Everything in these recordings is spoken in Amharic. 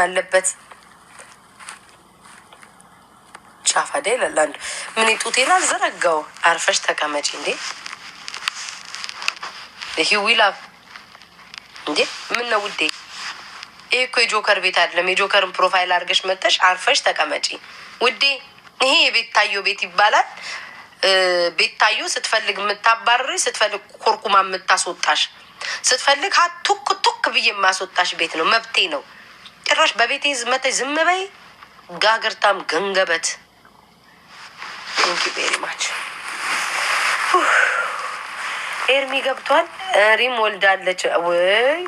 አለበት? ሻፋዴ ለላንድ ምን ጡቴን አልዘረጋው። አርፈሽ ተቀመጪ እንዴ ሂዊላ እንዴ ምን ነው ውዴ? ይሄ እኮ የጆከር ቤት አይደለም። የጆከርን ፕሮፋይል አድርገሽ መጥተሽ አርፈሽ ተቀመጪ ውዴ። ይሄ የቤታዮ ቤት ይባላል። ቤታዮ ስትፈልግ የምታባርሪ፣ ስትፈልግ ኮርኩማ የምታስወጣሽ፣ ስትፈልግ ቱክ ቱክ ብዬ የማስወጣሽ ቤት ነው። መብቴ ነው። ጭራሽ በቤቴ መተሽ ዝም በይ ጋገርታም ገንገበት። ቴንኪ ቬሪ ማች። ኤርሚ ገብቷል። ሪም ወልዳለች። ወይ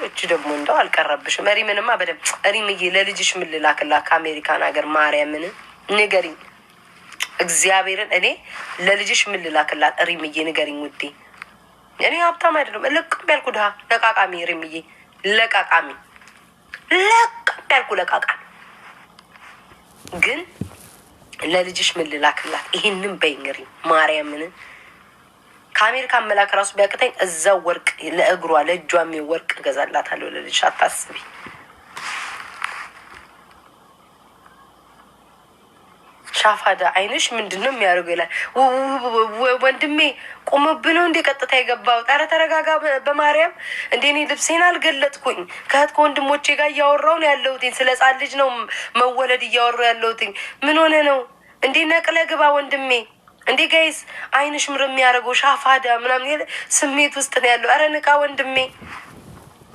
እቺ ደግሞ እንደው አልቀረብሽም። ሪምንማ በደምብ ሪምዬ ለልጅሽ ምን ልላክላት ከአሜሪካን ሀገር ማርያምን ንገሪኝ። እግዚአብሔርን እኔ ለልጅሽ ምን ልላክላት? ሪምዬ ንገሪኝ ውዴ። እኔ ሀብታም አይደለም። ልቅም ያልኩ ድሀ ለቃቃሚ። ሪምዬ ለቃቃሚ ለቅም ያልኩ ለቃቃሚ። ግን ለልጅሽ ምን ልላክላት? ይህንን በይኝ ሪም ማርያምን። ከአሜሪካ መላክ ራሱ ቢያቅተኝ እዛው ወርቅ ለእግሯ ለእጇ ወርቅ እገዛላታለሁ ለልጅሽ። አታስቢ። ሻፋዳ አይንሽ ምንድን ነው የሚያደርገው ይላል ወንድሜ። ቆመብህ ነው እንዴ ቀጥታ የገባው? ኧረ ተረጋጋ በማርያም። እንዴ እኔ ልብሴን አልገለጥኩኝ። ከእህት ከወንድሞቼ ጋር እያወራሁ ነው ያለሁትኝ። ስለ ሕፃን ልጅ ነው መወለድ እያወራሁ ያለሁትኝ። ምን ሆነ ነው እንዴ? ነቅለ ግባ ወንድሜ። እንዴ ጋይስ አይንሽ ምር የሚያደርገው ሻፋዳ ምናምን ስሜት ውስጥ ነው ያለው። ኧረ ንቃ ወንድሜ።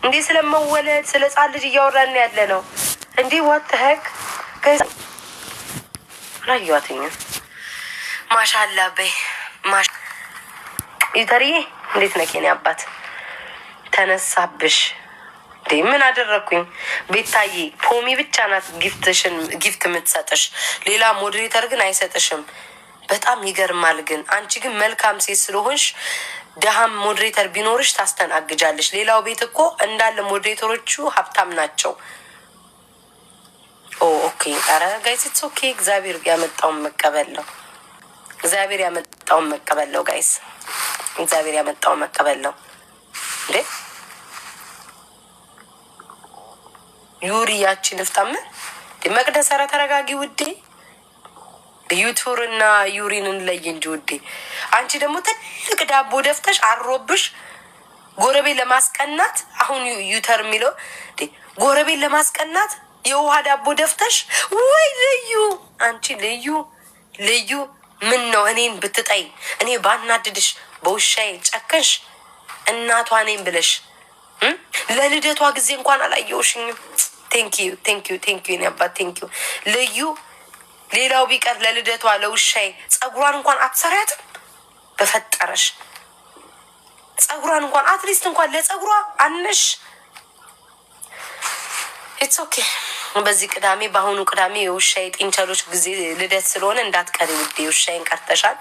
እንዴ ስለመወለድ ስለ ሕፃን ልጅ እያወራን ያለ ነው እንዴ? ዋት ሄክ ጋይስ ላዩዋትኝ። ማሻላ በይ ማሻ ይተርዬ እንዴት ነህ? የኔ አባት ተነሳብሽ እንዴ? ምን አደረግኩኝ? ቤታዬ ፖሚ ብቻ ናት ጊፍት የምትሰጥሽ፣ ሌላ ሞዴሬተር ግን አይሰጥሽም። በጣም ይገርማል። ግን አንቺ ግን መልካም ሴት ስለሆንሽ ደሃም ሞዴሬተር ቢኖርሽ ታስተናግጃለሽ። ሌላው ቤት እኮ እንዳለ ሞዴሬተሮቹ ሀብታም ናቸው። ኦኬ ኧረ ጋይስ ኢትስ ኦኬ። እግዚአብሔር ያመጣውን መቀበል ነው። እግዚአብሔር ያመጣውን መቀበል ነው ጋይስ። እግዚአብሔር ያመጣውን መቀበል ነው እንዴ። ዩሪ ያቺን ፍታምን መቅደስ። ኧረ ተረጋጊ ውዴ። ዩቱር እና ዩሪን እንለይ እንጂ ውዴ። አንቺ ደግሞ ትልቅ ዳቦ ደፍተሽ አሮብሽ ጎረቤት ለማስቀናት። አሁን ዩተር የሚለው ጎረቤት ለማስቀናት የውሃ ዳቦ ደፍተሽ ወይ ልዩ። አንቺ ልዩ ምን ነው እኔን ብትጠይ እኔ ባናድድሽ በውሻዬ ጨከንሽ። እናቷ ነኝ ብለሽ ለልደቷ ጊዜ እንኳን አላየውሽኝም። ቴንኪዩ ኔ አባት ቴንኪዩ ልዩ። ሌላው ቢቀር ለልደቷ ለውሻዬ ጸጉሯን እንኳን አትሰሪያትም። በፈጠረሽ ጸጉሯን እንኳን አትሊስት እንኳን ለጸጉሯ አነሽ። ኢትስ ኦኬ። በዚህ ቅዳሜ በአሁኑ ቅዳሜ የውሻዬ ጢንቸሎች ጊዜ ልደት ስለሆነ እንዳትቀሪ ውዴ። ውሻዬን ቀርተሻል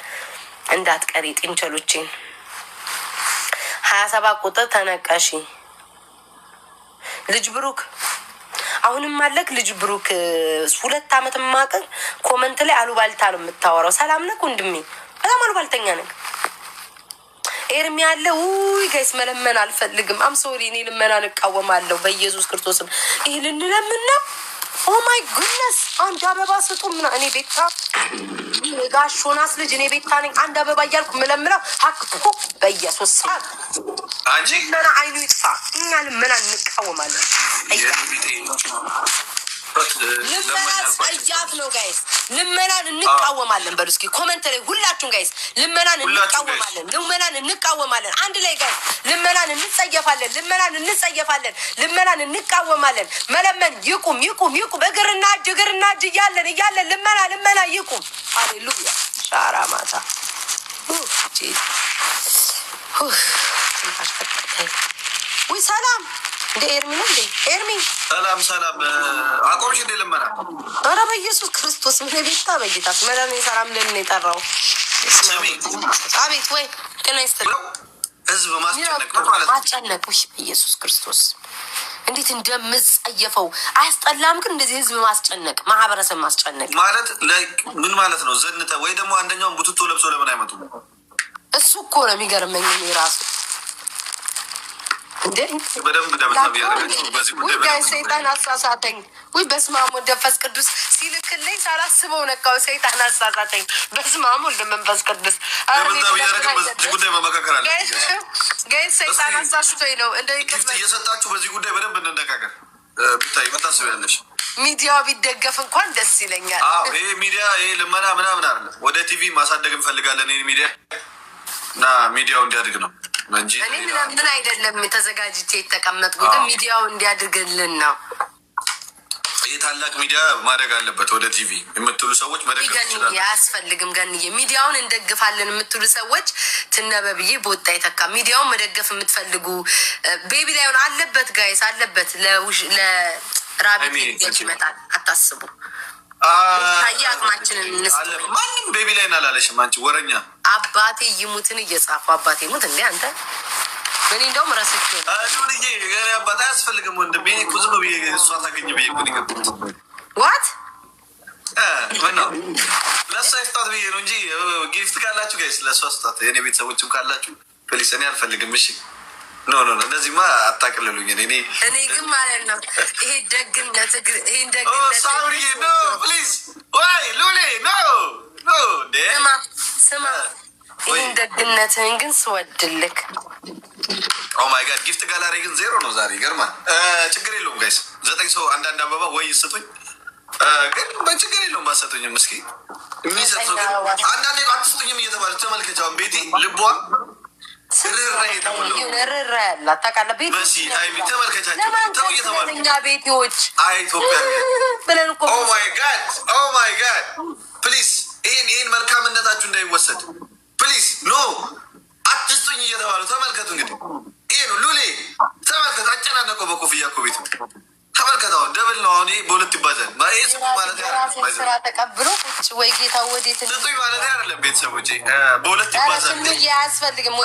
እንዳትቀሪ ጢንቸሎቼን። 27 ቁጥር ተነቀሺ። ልጅ ብሩክ አሁንም አለክ። ልጅ ብሩክ 2 ዓመት ማቀር ኮመንት ላይ አሉባልታ ነው የምታወራው። ሰላም ነክ ወንድሜ? በጣም አሉባልተኛ ነክ። ኤርሚ ያለ ውይ ጋይስ መለመን አልፈልግም። አም ሶሪ እኔ ልመናን እቃወማለሁ በኢየሱስ ክርስቶስም። ይሄ ልንለምን ነው። ኦ ማይ ጉድነስ አንድ አበባ ስጡ ምና እኔ ቤታ ጋሽ ዮናስ ልጅ እኔ ቤታ ነኝ። አንድ አበባ እያልኩ ምለምነው ሀክኩ በኢየሱስ አንቺ መና አይኑ ይጥፋ። እኛ ልመና እንቃወማለን። ልመና ጸያፍ ነው ጋይስ። ልመናን እንቃወማለን። በሉ እስኪ ኮሜንት ላይ ሁላችሁም ጋይስ ልመናን እንቃወማለን። ልመናን እንቃወማለን። አንድ ላይ ጋይስ ልመናን እንጸየፋለን። ልመናን እንቃወማለን። መለመን ይቁም። እግርና እጅ እያለን ልመና ይቁም። ሃሌሉያ ሻራ ማታ ወይ ሰላም እንደ ኤርሚ ነው እንደ ኤርሚ ሰላም አቆምሽ እንደ ልመና። ኧረ በኢየሱስ ክርስቶስ ምን ቤታ በጌታስ መዳን ሰላም ለምን የጠራው? አቤት ወይ ጤና ይስጥልኝ። ህዝብ ማስጨነቅ ነው ማለት ነው። ማስጨነቅ ወይ በኢየሱስ ክርስቶስ እንዴት እንደምጸየፈው አያስጠላም? ግን እንደዚህ ህዝብ ማስጨነቅ ማህበረሰብ ማስጨነቅ ማለት ምን ማለት ነው? ዘንተ ወይ ደግሞ አንደኛውን ቡትቶ ለብሶ ለምን አይመጡም? እሱ እኮ ነው የሚገርመኝ። እኔ ራሱ በደንብ ደብዛብ ያደረገችው በዚህ ጉዳይ ጋይ ሰይጣን አሳሳተኝ። ወይ በስመ አብ ወወልድ ወመንፈስ ቅዱስ ሲልክልኝ ሳላስበው ነካው። ሰይጣን አሳሳተኝ። በስመ አብ ወወልድ ወመንፈስ ቅዱስ ደብዛብ ያደረገ በዚህ ጉዳይ መመካከር አለ። ጋይ ሰይጣን አሳስቶኝ ነው። እንደ ጊፍት እየሰጣችሁ በዚህ ጉዳይ በደንብ እንነጋገር። ብታይ ምን ታስቢያለሽ? ሚዲያው ቢደገፍ እንኳን ደስ ይለኛል። ይሄ ሚዲያ ይሄ ልመና ምናምን አለ። ወደ ቲቪ ማሳደግ እንፈልጋለን። ይሄ ሚዲያ እና ሚዲያው እንዲያድግ ነው እንጂ እኔ ምን አይደለም ተዘጋጅቼ የተቀመጥኩ ግን ሚዲያው እንዲያድግልን ነው። ይህ ታላቅ ሚዲያ ማደግ አለበት። ወደ ቲቪ የምትሉ ሰዎች መደገፍ ይችላል። አያስፈልግም። ገንዬ ሚዲያውን እንደግፋለን የምትሉ ሰዎች ትነበብዬ በወጣ የተካ ሚዲያውን መደገፍ የምትፈልጉ ቤቢ ላይሆን አለበት ጋይስ አለበት ለራቢት ገጭ ይመጣል። አታስቡ። ታየ አቅማችንን ማንም ቤቢ ላይ አላለሽም። አንቺ ወረኛ አባቴ ይሙትን እየጻፉ አባቴ ይሙት እንዴ አንተ እኔ እንደውም ረስቼ ልጅ ገና አባት አያስፈልግም። ወንድሜ እኮ ዝም ብዬ እሷ ታገኝ ብዬ እኮ ነው የገባሁት። ዋት ምነው ለእሷ ስጣት ብዬ ነው እንጂ ጊፍት ካላችሁ ጋይስ ለእሷ ስጣት። የኔ ቤተሰቦችም ካላችሁ ፕሊስ። እኔ አልፈልግም። እሺ ኖ እንደዚህማ አታቅልሉኝ። እኔ ግን ማለት ነው ይሄ ደግነት ይሄን ደግነት ሳውሪ ኖ ፕሊዝ ወይ ሉሌ ኖ ስማ ይህን ደግነትህን ግን ስወድልክ ኦ ማይ ጋድ ጊፍት ጋላሪ ግን ዜሮ ነው ዛሬ። ይገርማል። ችግር የለውም ጋይስ 9 ሰው አንዳንድ አበባ ወይ ስጡኝ። ግን በችግር የለውም ባሰጡኝም። እስኪ የሚሰጠው ግን አንዳንዴ አትስጡኝም እየተባለ ተመልከች። አሁን ቤቲ ልቧ ርራ ያላት ታውቃለህ። ቤት ተመልከቻቸው ተው እየተባለ እኛ ቤቴዎች ኢትዮጵያ ብለን እኮ ኦ ማይ ጋድ ፕሊዝ ይህን መልካምነታችሁ እንዳይወሰድ ፕሊዝ ኖ አትስጡኝ እየተባሉ ተመልከቱ። እንግዲህ ይሄ ነው ሉሌ ተመልከት። አጨናነቀው በኮፍያ እኮ ቤት ተመልከት። አሁን ደብል ነው። አሁን ይሄ በሁለት ይባዛል። ይሄ ስጡ ማለት አይደለም። ስራ ተቀብሎ ቁጭ ወይ ጌታ ወዴት ስጡኝ ማለት አይደለም። ቤተሰቦቼ በሁለት ይባዛል። አያስፈልግም።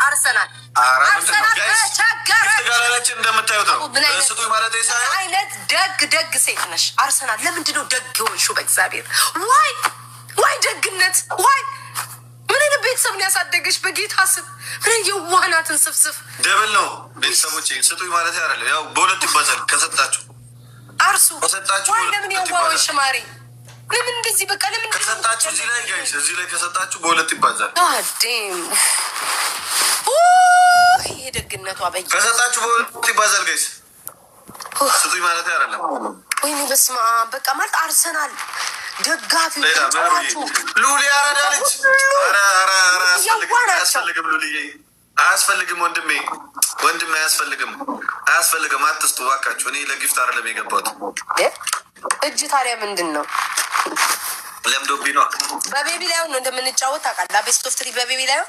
አርሰናል ጋላችን እንደምታዩት ነው። ስጡኝ ማለት አይነት ደግ ሴት ነሽ። አርሰናል ለምንድን ነው ደግ የሆንሽው? በእግዚአብሔር ዋይ ደግነት ዋይ ምን አይነት ቤተሰብ ነው ያሳደገሽ? በጌታ ስም ምን የዋህናትን ስፍስፍ ደብል ነው። ቤተሰቦቼ ስጡኝ ማለት አይደለም። ያው በሁለት ይባዛል። ከሰጣችሁ አርሱ ዋይ ለምን የዋሆንሽ ማሪ? ለምን እንደዚህ በቃ ለምን ከሰጣችሁ እዚህ ላይ ጋይስ እዚህ ላይ ከሰጣችሁ በሁለት ይባዛል። አዴም ይሄ ደግነቷ ከሰጣችሁ በሁለት ይባዛል ጋይስ። ስጡኝ ማለት አይደለም። ወይኔ በስመ አብ በቃ ማለት አርሰናል ደጋፊ ሉሊ አራዳለች። አያስፈልግም ሉልዬ አያስፈልግም። ወንድሜ አያስፈልግም። አትስጡ እባካችሁ። እኔ ለጊፍት አይደለም የገባሁት። እጅ ታዲያ ምንድን ነው? ለምዶብኝ ነው። በቤቢ ላይ ነው እንደምንጫወት ታውቃለህ። ቤስት ኦፍ 3 በቤቢ ላይ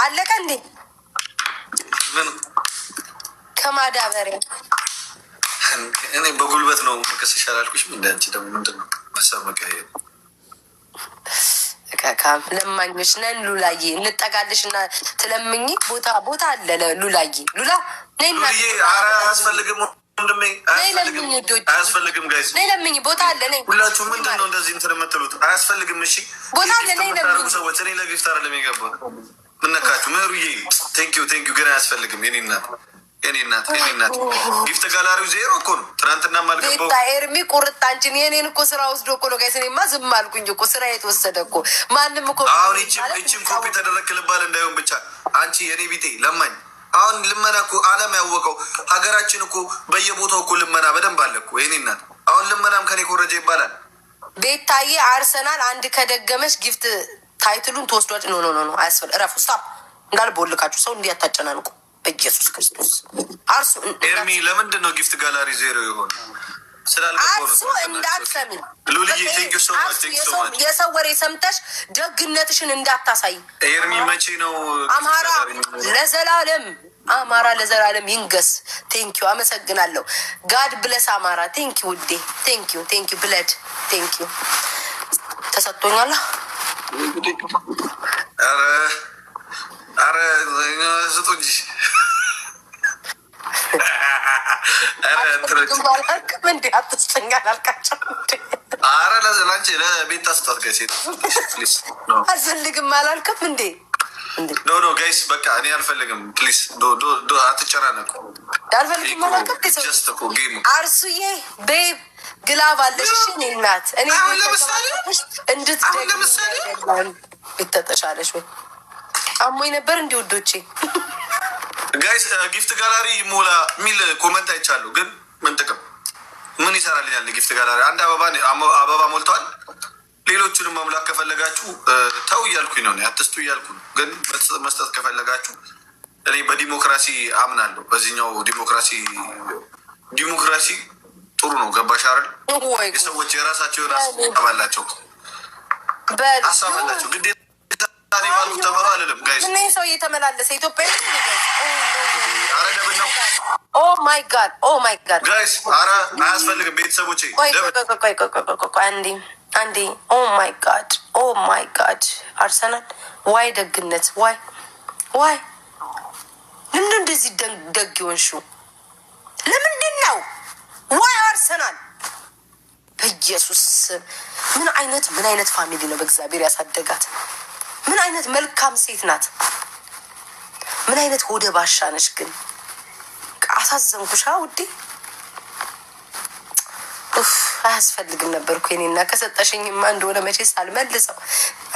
አለቀ እንዴ? ምን ከማዳበሪያ እኔ በጉልበት ነው መቀስሽ አላልኩሽም? እንዳንቺ ደግሞ ምንድን ነው ሀሳብ መቀየር? ለማኞች ነን ሉላዬ። እንጠጋልሽ እና ትለምኝ ቦታ አለ ሉላዬ። ሉላ አያስፈልግም ወንድሜ አያስፈልግም። ጋይስ ነይ ለምኝ ቦታ አለ። ነይ ሁላችሁ ምንድን ነው እንደዚህ እንትን የምትሉት? አያስፈልግም። እሺ ቦታ አለ። ነይ ለምኝ ሰዎች። እኔ ለጊፍት አይደለም የገባሁት። ምን ነካችሁ? ምህሩዬ ቴንኪዩ ግን አያስፈልግም። የኔ እናት ጊፍት ጋላሪው ዜሮ እኮ ነው። ትናንትና ማልገባው ኤርሚ ቁርጥ አንቺን የኔን እኮ ስራ ወስዶ እኮ ነው ጋይስ። እኔማ ዝም አልኩኝ እኮ ስራ የተወሰደ እኮ ማንም እኮ አሁን ይቺም ኮፒ ተደረክ ልባል እንዳይሆን ብቻ አንቺ የኔ ቢጤ ለማኝ። አሁን ልመና እኮ ዓለም ያወቀው ሀገራችን እኮ በየቦታው እኮ ልመና በደንብ አለ እኮ የኔ እናት። አሁን ልመናም ከኔ ኮረጀ ይባላል። ቤታዬ አርሰናል አንድ ከደገመች ጊፍት ታይትሉን ተወስዷል። ኖ አያስፈል እረፉ። ስታፕ እንዳልቦልካችሁ ሰው እንዲያታጨናንቁ በኢየሱስ ክርስቶስ። አርሱ ኤርሚ ለምንድን ነው ጊፍት ጋላሪ ዜሮ የሆነ? አርሱ እንዳትሰሚ ሉልዬ ቴንኪው ሶ ማች። የሰው ወሬ ሰምተሽ ደግነትሽን እንዳታሳይ። ኤርሚ መቼ ነው አማራ ለዘላለም ይንገስ። ቴንኪው አመሰግናለሁ። ጋድ ብለስ አማራ። ቴንኪው ውዴ። ቴንኪው ብለድ ቴንኪው ተሰጥቶኛል። አረ ስጡ እንጂ እንዲ አትስጠኛ አላልካቸው? አረ ለዘላንቺ ለቤት አስጣት ጋይስ አልፈልግም አላልክም እንዴ? ኖ ጋይስ በቃ እኔ አልፈልግም። ፕሊዝ አትጨናነቁ። አልፈልግም አላልክም። አርሱዬ ቤብ ግላብ አለሽ። እሺ እኔ እናት እኔ ቤተጠሻለሽ ወይ አሞኝ ነበር እንዲ ውዶቼ። ጋይስ ጊፍት ጋላሪ ሞላ የሚል ኮመንት አይቻለሁ፣ ግን ምን ጥቅም ምን ይሰራልኛል? ጊፍት ጋላሪ አንድ አበባ ሞልቷል። ሌሎችንም መሙላት ከፈለጋችሁ ተው እያልኩኝ ነው፣ አትስጡ እያልኩ ነው። ግን መስጠት ከፈለጋችሁ እኔ በዲሞክራሲ አምናለሁ። በዚህኛው ዲሞክራሲ ጥሩ ነው። ገባሽ አይደል? የሰዎች የራሳቸው አባላቸው አሳባላቸው ግዴታ ባሉ ተመሩ አልልም። ጋይስ እኔ ሰው እየተመላለሰ ኢትዮጵያ አረደብን ነው። ኦ ማይ ጋድ ኦ ማይ ጋድ ጋይስ አረ አያስፈልግም። ቤተሰቦቼ አንዴ ኦ ማይ ጋድ ኦ ማይ ጋድ አርሰናል ዋይ ደግነት ዋይ ምንድን እንደዚህ ደግ ይሆንሽው? ለምንድን ነው ዋይ አርሰናል? በኢየሱስ ምን አይነት ፋሚሊ ነው በእግዚአብሔር ያሳደጋት? ምን አይነት መልካም ሴት ናት? ምን አይነት ሆደ ባሻ ነሽ? ግን አሳዘንኩሻ ውዴ። አያስፈልግም ነበር እኮ እኔና ከሰጠሽኝማ እንደሆነ መቼስ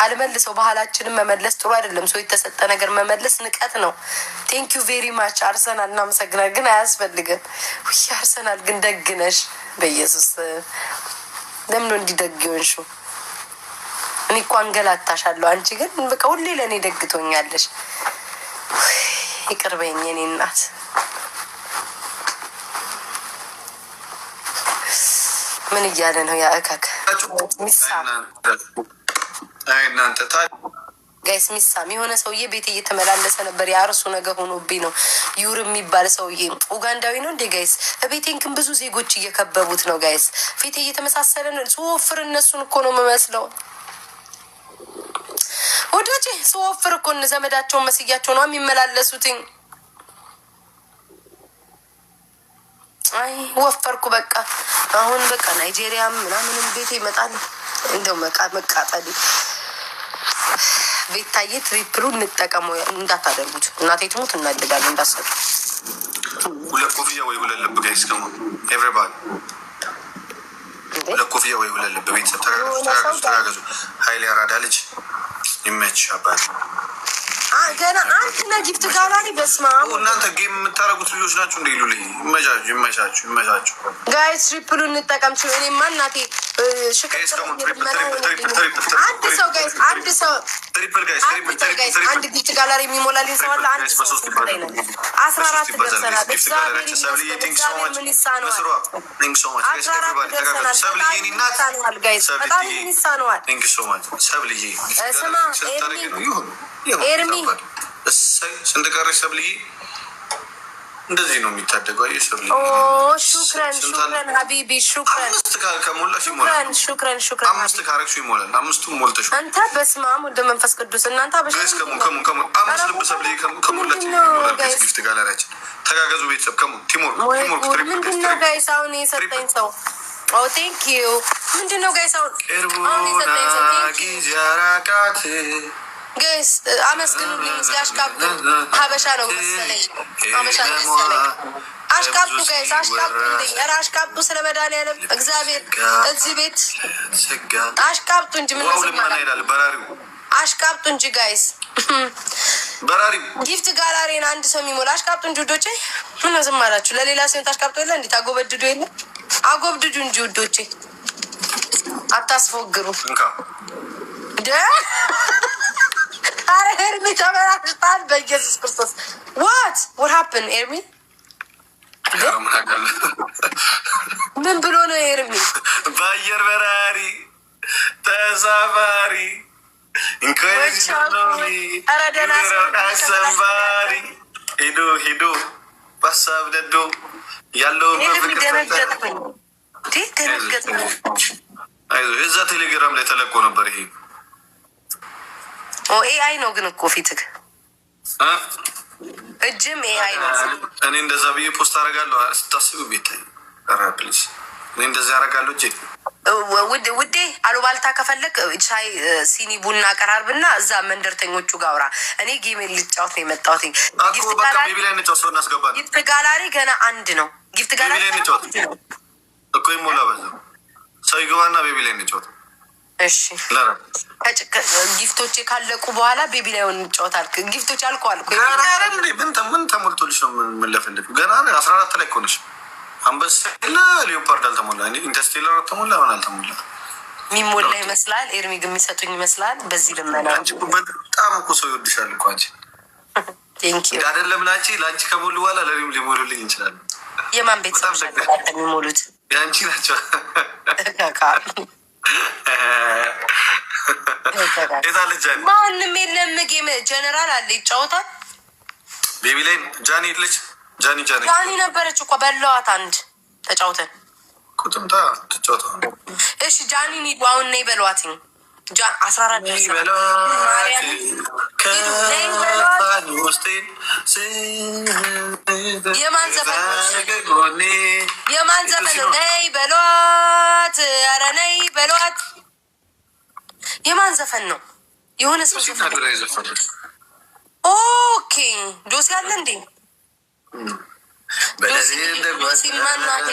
አልመልሰው። ባህላችንን መመለስ ጥሩ አይደለም። ሰው የተሰጠ ነገር መመለስ ንቀት ነው። ቴንክ ዩ ቬሪ ማች አርሰናል፣ እናመሰግናል። ግን አያስፈልግም። ውይ አርሰናል ግን ደግነሽ። በኢየሱስ ለምን እንዲደግ ይሆንሽው? እኔ እኮ አንገላታሻለሁ። አንቺ ግን በቃ ሁሌ ለእኔ ደግቶኛለሽ። ይቅር በይኝ የኔ እናት። ምን እያለ ነው ያእካክ ጋይስ? ሚሳም የሆነ ሰውዬ ቤት እየተመላለሰ ነበር። የአርሱ ነገር ሆኖብኝ ነው። ዩር የሚባል ሰውዬ ኡጋንዳዊ ነው እንዴ ጋይስ? ቤቴን ግን ብዙ ዜጎች እየከበቡት ነው ጋይስ። ፊቴ እየተመሳሰለ ነው። ስወፍር እነሱን እኮ ነው የምመስለው ወዶቼ። ስወፍር እኮ ዘመዳቸውን መስያቸው ነው የሚመላለሱትኝ። አይ ወፈርኩ በቃ። አሁን በቃ ናይጄሪያም ምናምንም ቤቴ ይመጣል። እንደው መቃጠል ቤታዬ ትሪፕሉ እንጠቀመው እንዳታደርጉት። እናቴ ትሙት እናደዳለን እንዳሰጡ ሁለት ኮፍያ ወይ ሁለት ልብ ጋይስ ከሞ ኤቨሪባዲ ሁለት ኮፍያ ወይ ሁለት ልብ ቤተሰብ ተጋገዙ። ሀይሌ አራዳ ልጅ ይመች አባት ገና አንድ ለጊፍት ጋላሪ በስማ እናንተ ጌም የምታረጉት ልጆች ናችሁ እንደ ይሉ ልይ ይመቻችሁ ጋይስ። ትሪፕሉ እንጠቀም ችሉ። እኔማ እናቴ አንድ ጊፍት ጋላሪ የሚሞላልኝ ሰው አለ። አንድ ሰው 14 ደርሰናል። ምን ይሳነዋል? 14 ደርሰናል ጋይስ። በጣም ምን ይሳነዋል? ስማ ኤርሚ ስንት ቀረሽ ሰብልዬ? እንደዚህ ነው የሚታደገው። ሰብልዬ ሹክረን ሀቢቢ ሹክረን። ሹክረን አምስት ካረግሹ ይሞላል። አምስቱም ሞልተሽ አንተ በስመ አብ ወደ መንፈስ ቅዱስ እናንተ አምስት ልብ ሰብልዬ ከሞላች ይሞላል። ጊፍት ጋላሪያችን ተጋገዙ ቤተሰብ ቲሞር ምንድነው ጋይስ አሁን የሰጠኝ ሰው? ቴንክ ዩ ምንድነው ጋይስ አሁን የሰጠኝ ሰው? ጊዜ አራቃት ጋይስ አመስግኑልኝ። አሽቃብጡ ሀበሻ ነው መሰለኝ። አሽቃብጡ ጋይስ አሽቃብጡልኝ። ኧረ አሽቃብጡ ስለ መድኃኒዓለም እግዚአብሔር እዚህ ቤት አሽቃብጡ እንጂ ምን አሽቃብጡ እንጂ ጋይስ። ጊፍት ጋላሪን አንድ ሰው የሚሞላ አሽቃብጡ እንጂ ውዶቼ። ምን ነው ዝም አላችሁ? ለሌላ ሰው ታሽቃብጡ የለ እንዴት? አጎበድዱ የለ አጎብድዱ እንጂ ውዶቼ፣ አታስፎግሩ። አረ ኤርሚ ተበላሽታል በኢየሱስ ክርስቶስ። ዋት ሀፕን ኤርሚ? ምን ብሎ ነው ኤርሚ? በአየር በራሪ ተሳፋሪ አሰንባሪ ሄዶ በሀሳብ ነዶ ያለውን ደነገጥኩኝ። እዛ ቴሌግራም ላይ ተለቆ ነበር ይሄ ኤአይ ነው ግን እኮ ፊትክ እጅም ኤአይ ነው። እኔ እንደዛ ብዬ ፖስት አደርጋለሁ። ስታስቡ ቤት ፕሊዝ እንደዚህ ያደርጋለሁ እንጂ ውዴ አሉባልታ ከፈለክ ሻይ ሲኒ ቡና ቀራርብና እዛ መንደርተኞቹ ጋር አውራ። እኔ ጌሜን ልጫወት ነው የመጣሁት። ጊፍት ጋላሪ ገና አንድ ነው። ጊፍት ጋላሪ እኮ ይሞላ በዛ ሰው ይገባና ቤቢ ላይ እንጫወት። እሺ ጊፍቶቼ ካለቁ በኋላ ቤቢ ላይ ሆን እንጫወታል። ጊፍቶች አልቀዋል። ምን ተሞልቶልሽ ነው የምንለፈልፊው? ገና 14 ላይ እኮ ነሽ። አንበሳ ሊዮፓርድ አልተሞላ፣ ኢንተርስቴለር አልተሞላ፣ ሆን አልተሞላ። የሚሞላ ይመስላል። ኤርሚ ግን የሚሰጡኝ ይመስላል። በዚህ ልመና በጣም እኮ ሰው ይወድሻል እኮ አንቺ። አይደለም ለአንቺ ከሞሉ በኋላ ለእኔም ሊሞሉልኝ ይችላል። የማን ቤተሰብ የሚሞሉት? የአንቺ ናቸው። ማንም የለም። ጌም ጀነራል አለ ይጫወታል። ቤቢ ላይ ጃኒ የለች። ጃኒ ነበረች እኮ በለዋት። አንድ ተጫውተን ቁጥምታ ተጫውተ። እሺ ጃኒ ኒዱ አሁን ነይ በለዋትኝ። 14 የማን ዘፈን ነው? ነይ በሏት። ኧረ ነይ በሏት። የማን ዘፈን ነው? የሆነ ሰው ኦኬ ጆሲ አለ እንዴ? ጆሲ ማናት?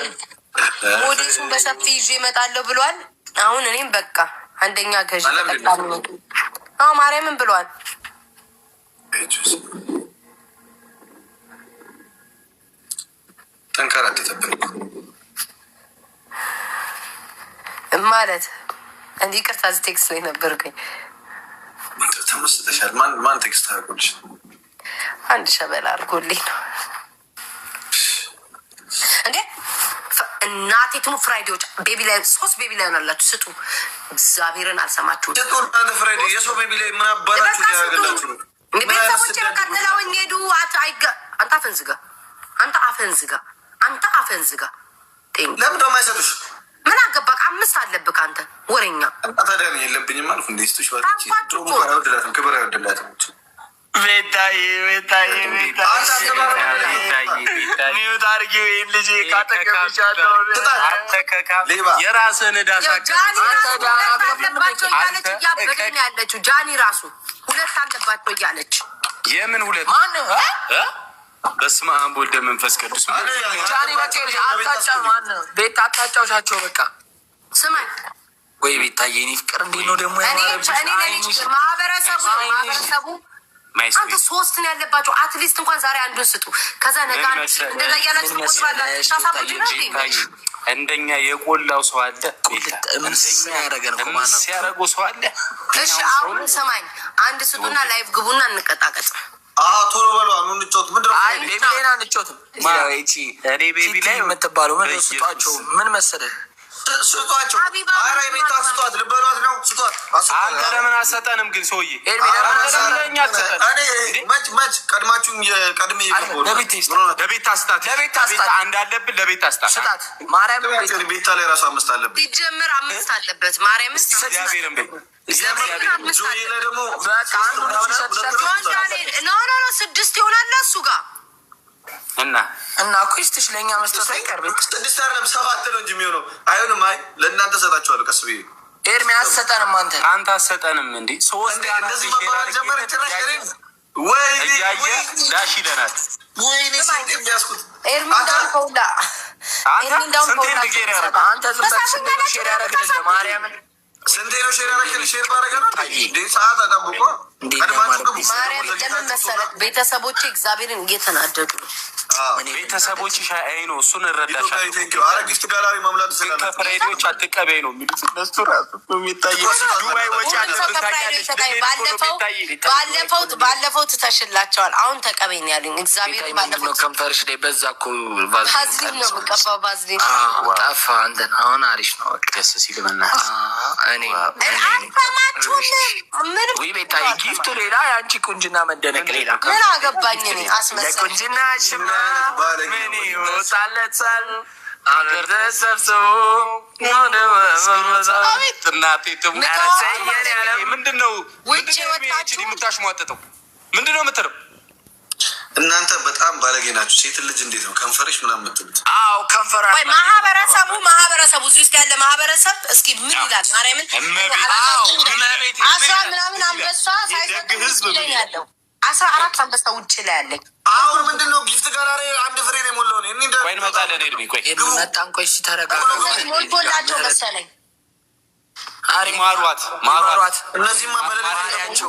ሞዴሱን በሰፊ ይዤ እመጣለሁ ብሏል። አሁን እኔም በቃ አንደኛ ገዥ ተጠቃሚ ነው። አዎ ማርያምን ብሏል። ተንከራተተብን ማለት እንዲህ ቅርታ እዚህ ቴክስት ላይ ነበርኩኝ። ተመስጠሻል። ማን ቴክስት አድርጎልሽ? አንድ ሸበላ አድርጎልኝ ነው እንዴ? እናቴ ትሙ ፍራይዴዎች ቤቢ ላይ 3 ቤቢ ላይ ሆናላችሁ። ስጡ። እግዚአብሔርን አልሰማችሁም። ፍራይዴ የሰው ቤቢ ላይ ምን አባላችሁ ያገላችሁ? ቤተሰቦቼ በቀጥላውኝ ሄዱ። አንተ አፈን ዝጋ። አንተ አፈን ዝጋ። ለምን ደሞ አይሰጡሽ? ምን አገባክ? 5 አለብክ አንተ ወሬኛ። ታዲያ የለብኝም አልኩ እንዴ? ስቱሽ ባልኩ አይወድላትም፣ ክብር አይወድላትም። ቤታዬ የራስህን ያለችው ጃኒ ራሱ 2 አለባቸው እያለች የምን 2 በስመ አብ ወወልድ ወመንፈስ ቅዱስ። ጃኒ ቤት አታጫውሻቸው። በቃ ስማኝ ወይ ቤታዬ፣ የእኔ ፍቅር እንዴት ነው ደግሞ? ማህበረሰቡ አንተ 3 ነው ያለባቸው። አትሊስት እንኳን ዛሬ አንዱን ስጡ። ከዛ ነገ እንደዛ ያላችሁ እንደኛ የቆላው ሰው አለ። ሲያረጉ ሰው አለ። እሺ አሁን ሰማኝ። አንድ ስጡና ላይቭ ግቡና እንቀጣቀጥ። ቶሎ በሉ እንጫወት። ቤቢ ላይ አንጫወትም። እኔ ቤቢ ላይ የምትባለው ምን ስጧቸው? ምን መሰለህ ስጧቸው። ኧረ ቤታ ስጧት፣ ልበሏት ነው ስጧት። አንተ ለምን አሰጠንም ግን? ሰውዬ መች ቀድማችሁን የቀድሜ ለቤት አስታት አንድ አለብን። ለቤት አስታት ማርያም ቤታ ላይ ራሱ 5 አለብን። ሲጀምር 5 አለበት። ማርያም እግዚአብሔርን ቤት ጆዬ ላይ ደግሞ ኖ 6 ይሆናል እሱ ጋር እና እኮ ይስጥሽ ለእኛ መስጠት አይቀርም። 6 አይደለም 7 ነው እንጂ የሚሆነው አይሆንም። አይ ለእናንተ ሰጣችኋለሁ ቀስ ብዬ። ኤርሚ አሰጠንም። አንተ አሰጠንም እንዴ? 3 እንደዚህ መባባል ጀመረ። ጭራሽ ወይ ዳሽ ይለናል። ወይኔ ስንት የሚያስኩት ኤርሚ እንዳልከውላ አንተ ዝም በል ሼር ያደረግልህ ማርያምን ስንቴ ነው ሼር ያደረግልህ? ሼር ባረገ ነው ሰዓት አጠብቆ ማርያም ለምን መሰለህ? ቤተሰቦቼ እግዚአብሔርን እየተናደዱ ነው። ቤተሰቦች ሻይ ነው። እሱን እረዳሻለሁ። ጊፍት ጋላሪ መምላት ከፍራይዴዎች አትቀበይ ነው የሚሉት እነሱ። ራሱ የሚታየው ዱባይ ወጪ ባለፈው ትተሽላቸዋል። አሁን ተቀበይ ነው ያሉኝ። እግዚአብሔር ባለፈው ከንፈርሽ ላይ በዛ እኮ ቫዝሊን ነው የምቀባው። ቫዝሊን ጠፋ። አንተን አሁን አሪፍ ነው። ደስ ሲል በእናትህ ወይ ቤታዬ፣ ጊፍቱ ሌላ፣ የአንቺ ቁንጅና መደነቅ ሌላ። ምን አገባኝ እኔ አስመሰለኝ። ለቁንጅና ሽማ ምን ይወጣለታል? አገር ተሰብስቦ ምንድን ነው የምታሽሟጥጠው? ምንድን ነው የምትለው? እናንተ በጣም ባለጌ ናችሁ። ሴት ልጅ እንዴት ነው ከንፈርሽ ምናምን የምትሉት? አዎ ከንፈር ወይ ማህበረሰቡ እዚህ ውስጥ ያለ ማህበረሰብ እስኪ ምን ይላል? ማርያምን አስራ ምናምን አንበሳ ሳይዘግ ያለው 14 አንበሳ ውጭ ላይ ያለኝ አሁን ምንድነው? ጊፍት ጋር አንድ ፍሬ ነው የሞላው ነው። ቆይ እንመጣለን። ኤድሚ ቆይ መጣን። ቆይ ሲተረጋጋ ሞልቶላቸው መሰለኝ። አሪ ማሯት እነዚህማ በለለ ማሪያቸው